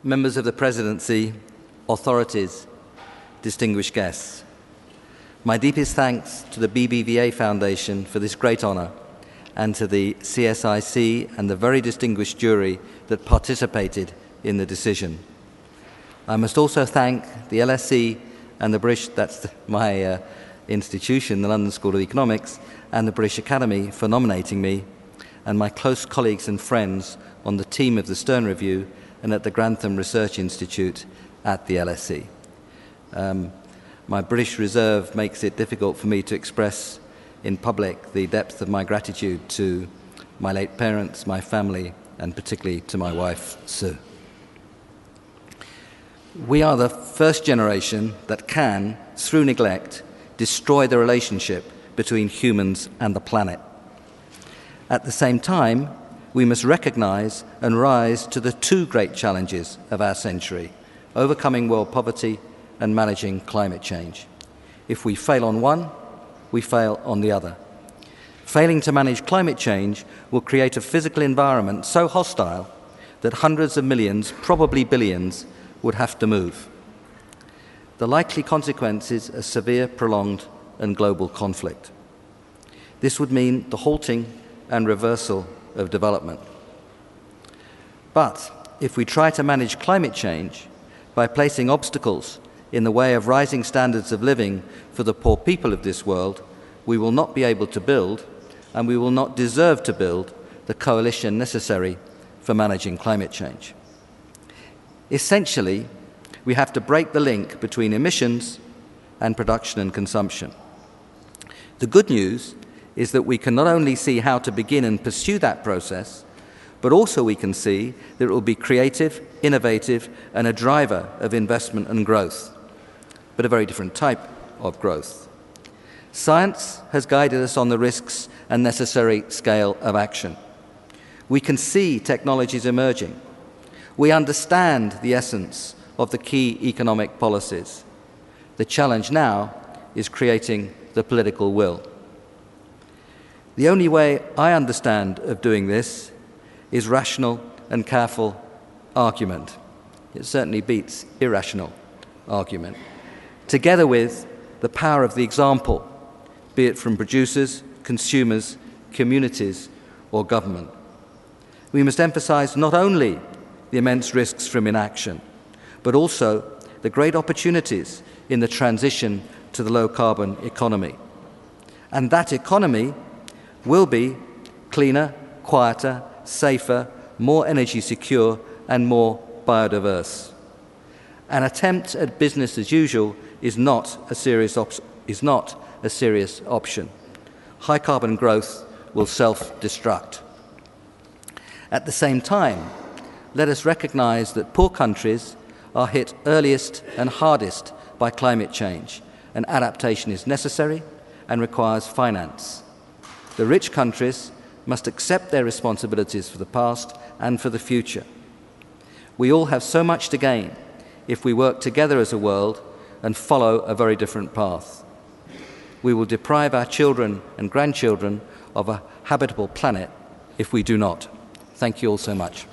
members of the Presidency, authorities, distinguished guests, my deepest thanks to the BBVA Foundation for this great honour, and to the CSIC and the very distinguished jury that participated in the decision. I must also thank the LSE and the British, that's my institution, the London School of Economics, and the British Academy for nominating me, and my close colleagues and friends on the team of the Stern Review and at the Grantham Research Institute at the LSE. My British reserve makes it difficult for me to express in public the depth of my gratitude to my late parents, my family, and particularly to my wife, Sue. We are the first generation that can, through neglect, destroy the relationship between humans and the planet. At the same time, we must recognize and rise to the two great challenges of our century: overcoming world poverty and managing climate change. If we fail on one, we fail on the other. Failing to manage climate change will create a physical environment so hostile that hundreds of millions, probably billions, would have to move. The likely consequences are severe, prolonged, and global conflict. This would mean the halting and reversal of development. But if we try to manage climate change by placing obstacles in the way of rising standards of living for the poor people of this world, we will not be able to build, and we will not deserve to build, the coalition necessary for managing climate change. Essentially, we have to break the link between emissions and production and consumption. The good news is that we can not only see how to begin and pursue that process, but also we can see that it will be creative, innovative, and a driver of investment and growth, but a very different type of growth. Science has guided us on the risks and necessary scale of action. We can see technologies emerging. We understand the essence of the key economic policies. The challenge now is creating the political will. The only way I understand of doing this is rational and careful argument. It certainly beats irrational argument, together with the power of the example, be it from producers, consumers, communities, or government. We must emphasize not only the immense risks from inaction, but also the great opportunities in the transition to the low-carbon economy. And that economy will be cleaner, quieter, safer, more energy secure, and more biodiverse. An attempt at business as usual is not a serious option. High carbon growth will self-destruct. At the same time, let us recognize that poor countries are hit earliest and hardest by climate change, and adaptation is necessary and requires finance. The rich countries must accept their responsibilities for the past and for the future. We all have so much to gain if we work together as a world and follow a very different path. We will deprive our children and grandchildren of a habitable planet if we do not. Thank you all so much.